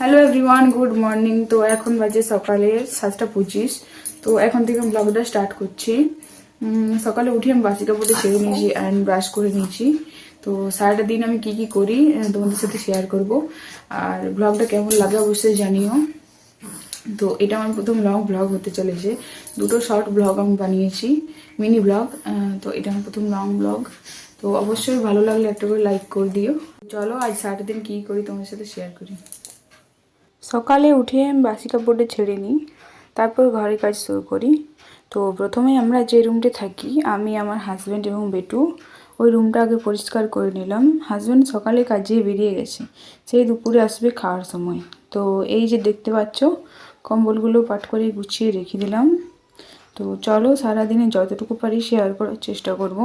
Hello everyone, good morning. তো এখন বাজে সকালে 7:25। তো এখন থেকে আমি ব্লগটা স্টার্ট করছি। সকালে উঠে আমি বাসি কাপড়টা ছেড়ে নিয়েছি অ্যান্ড ব্রাশ করে নিয়েছি। তো সারাটা দিন আমি কি কি করি তোমাদের সাথে শেয়ার করব। আর ব্লগটা কেমন লাগে অবশ্যই জানিও। তো এটা আমার প্রথম লং ব্লগ হতে চলেছে। দুটো শর্ট ব্লগ আমি বানিয়েছি, মিনি ব্লগ। তো এটা আমার প্রথম লং ব্লগ। তো অবশ্যই ভালো লাগলে একটা করে লাইক করে দিও। চলো আজ সারাটা দিন কী করি তোমার সাথে শেয়ার করি। সকালে উঠে আমি বাসি কাপড়টা ছেড়ে নিই, তারপর ঘরের কাজ শুরু করি। তো প্রথমে আমরা যে রুমটা থাকি, আমি, আমার হাজব্যান্ড এবং বেটু, ওই রুমটা আগে পরিষ্কার করে নিলাম। হাজব্যান্ড সকালে কাজে বেরিয়ে গেছে, সেই দুপুরে আসবে খাওয়ার সময়। তো এই যে দেখতে পাচ্ছ, কম্বলগুলো পাট করে গুছিয়ে রেখে দিলাম। তো চলো সারাদিনে যতটুকু পারি শেয়ার করার চেষ্টা করব।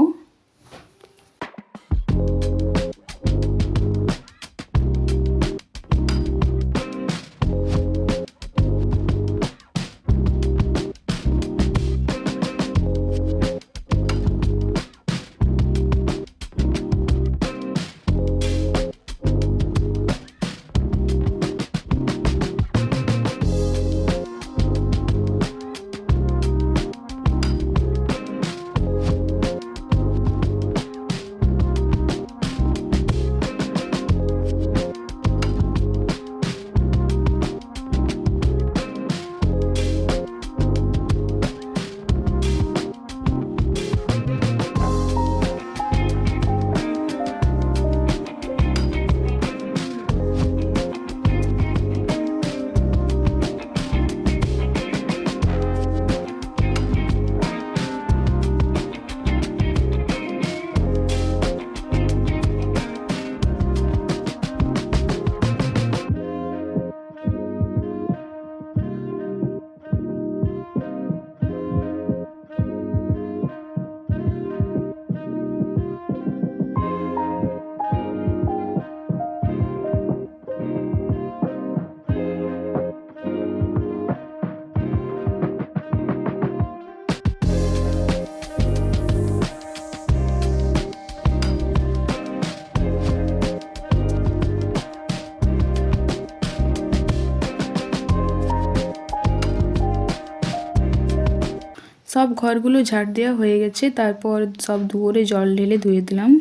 সব ঘরগুলো ঝাড় দেওয়া হয়ে গেছে, তারপর সব দুয়ারে জল ঢেলে ধুয়ে দিলাম।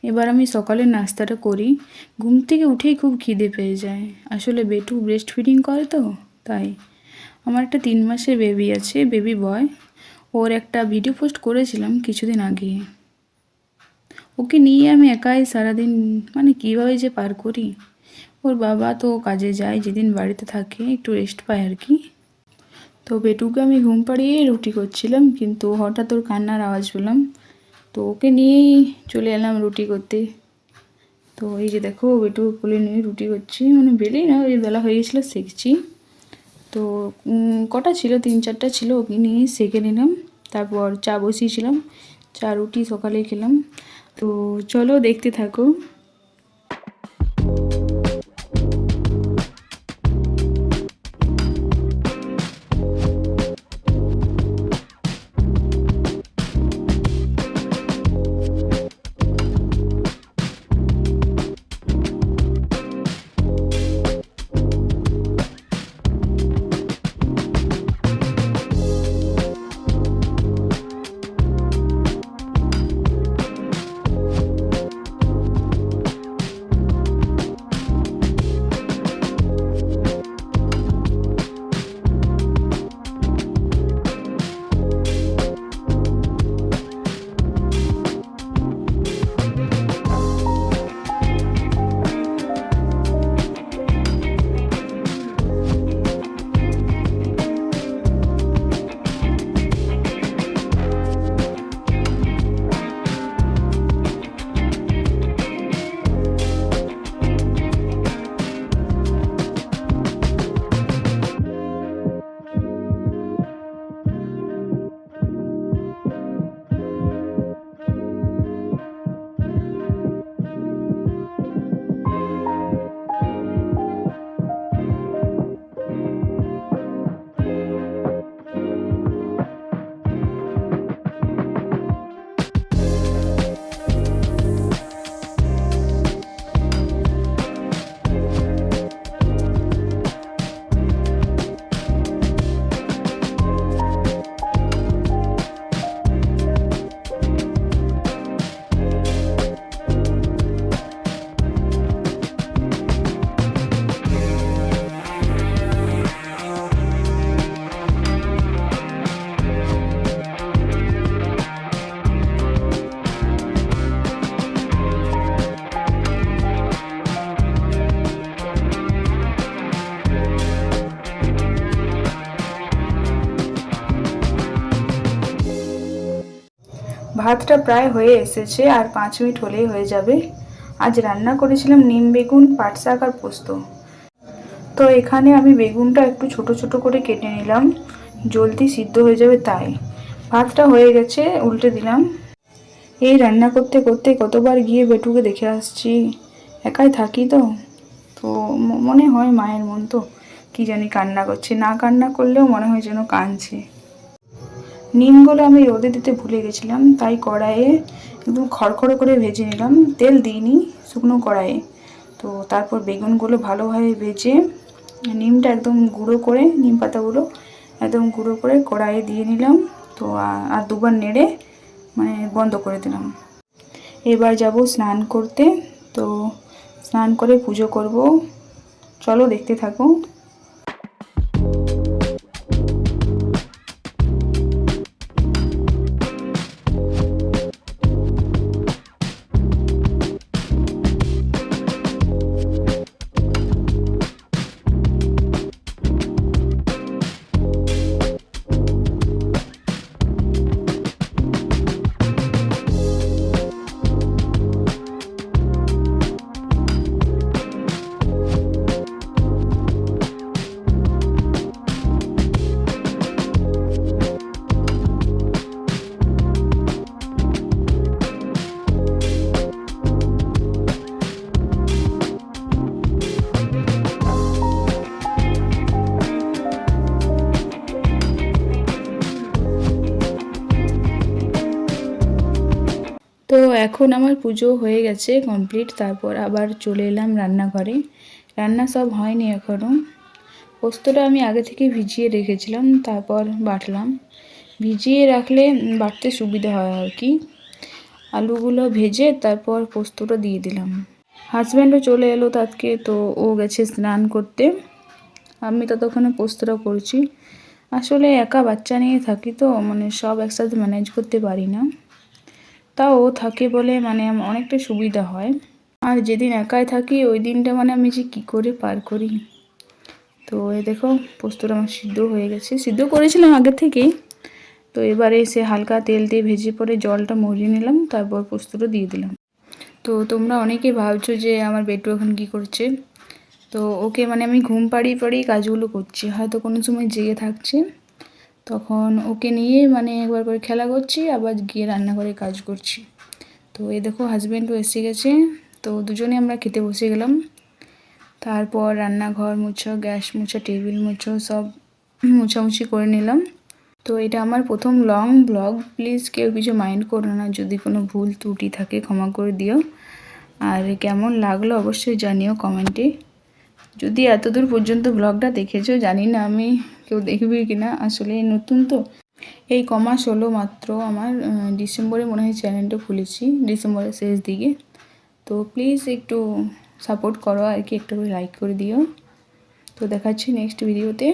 এবার আমি সকালের নাস্তাটা করি। ঘুম থেকে উঠেই খুব খিদে পেয়ে যায়। আসলে বেটু ব্রেস্ট ফিডিং করে, তো তাই। আমার একটা 3 মাসের বেবি আছে, বেবি বয়। ওর একটা ভিডিও পোস্ট করেছিলাম কিছুদিন আগে। ওকে নিয়ে আমি একাই সারাদিন মানে কীভাবে যে পার করি। ওর বাবা তো কাজে যায়, যেদিন বাড়িতে থাকে একটু রেস্ট পায় আর কি। তো বেটুকে আমি ঘুম পাড়িয়ে রুটি করছিলাম, কিন্তু হঠাৎ ওর কান্নার আওয়াজ পেলাম। তো ওকে নিয়েই চলে এলাম রুটি করতে। তো এই যে দেখো, বেটু কোলে নিয়ে রুটি করছি, মানে বেলেই না, ওই বেলা হয়ে গেছিলো, সেঁকছি। তো কটা ছিল, 3-4টা ছিল, ওকে নিয়ে সেঁকে নিলাম। তারপর চা বসিয়েছিলাম, চা রুটি সকালে খেলাম। তো চলো দেখতে থাকো। ভাতটা প্রায় হয়ে এসেছে, আর 5 মিনিট হলেই হয়ে যাবে। আজ রান্না করেছিলাম নিম বেগুন, পাট শাক আর পোস্ত। তো এখানে আমি বেগুনটা একটু ছোট ছোট করে কেটে নিলাম, জলদি সিদ্ধ হয়ে যাবে তাই। ভাতটা হয়ে গেছে, উল্টে দিলাম। এই রান্না করতে করতে কতবার গিয়ে বেটুকে দেখে আসছি। একাই থাকি তো, তো মনে হয় মায়ের মন তো, কি জানি কান্না করছে, না কান্না করলেও মনে হয় যেন কাঁদছে। নিমগুলো আমি রোদে দিতে ভুলে গেছিলাম, তাই কড়াইয়ে একদম খড়খড়ো করে ভেজে নিলাম। তেল দিইনি, শুকনো কড়াইয়ে। তো তারপর বেগুনগুলো ভালোভাবে ভেজে নিমটা একদম গুঁড়ো করে, নিম পাতাগুলো একদম গুঁড়ো করে কড়াইয়ে দিয়ে নিলাম। তো আর দুবার নেড়ে মানে বন্ধ করে দিলাম। এবার যাব স্নান করতে। তো স্নান করে পুজো করব, চলো দেখতে থাকো। তো এখন আমার পুজো হয়ে গেছে কমপ্লিট। তারপর আবার চলে এলাম রান্নাঘরে। রান্না সব হয়নি এখনও। পোস্তটা আমি আগে থেকে ভিজিয়ে রেখেছিলাম, তারপর বাটলাম। ভিজিয়ে রাখলে বাটতে সুবিধা হয় আর কি। আলুগুলো ভেজে তারপর পোস্তটা দিয়ে দিলাম। হাজব্যান্ডও চলে এলো তাকে, তো ও গেছে স্নান করতে। আমি ততক্ষণে পোস্তটা করছি। আসলে একা বাচ্চা নিয়ে থাকি তো, মানে সব একসাথে ম্যানেজ করতে পারি না। তাও ও থাকে বলে মানে অনেকটা সুবিধা হয়। আর যেদিন একাই থাকি ওই দিনটা মানে আমি যে কী করে পার করি। তো এই দেখো পোস্তটা আমার সিদ্ধ হয়ে গেছে, সিদ্ধ করেছিলাম আগে থেকেই। তো এবারে এসে হালকা তেল দিয়ে ভেজে পরে জলটা মরিয়ে নিলাম, তারপর পোস্তটা দিয়ে দিলাম। তো তোমরা অনেকে ভাবছো যে আমার বেটু এখন কী করছে। তো ওকে মানে আমি ঘুম পাড়িয়ে পাড়িয়ে কাজগুলো করছি, হয়তো কোনো সময় জেগে থাকছে, তখন ওকে নিয়ে মানে একবার করে খেলা করছি, আবার গিয়ে রান্নাঘরে কাজ করছি। তো এই দেখো হাজব্যান্ডও এসে গেছে, তো দুজনে আমরা খেতে বসে গেলাম। তারপর রান্নাঘর মুছো, গ্যাস মুছো, টেবিল মুছো, সব মুছামুছি করে নিলাম। তো এটা আমার প্রথম লং ব্লগ, প্লিজ কেউ কিছু মাইন্ড করো না, যদি কোনো ভুল ত্রুটি থাকে ক্ষমা করে দিও। আর কেমন লাগলো অবশ্যই জানিও কমেন্টে। যদি এতদূর পর্যন্ত ব্লগটা দেখেছো, জানি না আমি কেউ দেখবে কি না, আসলে নতুন তো। এই কমাস হলো মাত্র আমার, ডিসেম্বরে মনে হয় চ্যানেলটা খুলেছি, ডিসেম্বরের শেষ দিকে। তো প্লিজ একটু সাপোর্ট করো আর কি, একটু লাইক করে দিও। তো দেখাচ্ছি নেক্সট ভিডিওতে।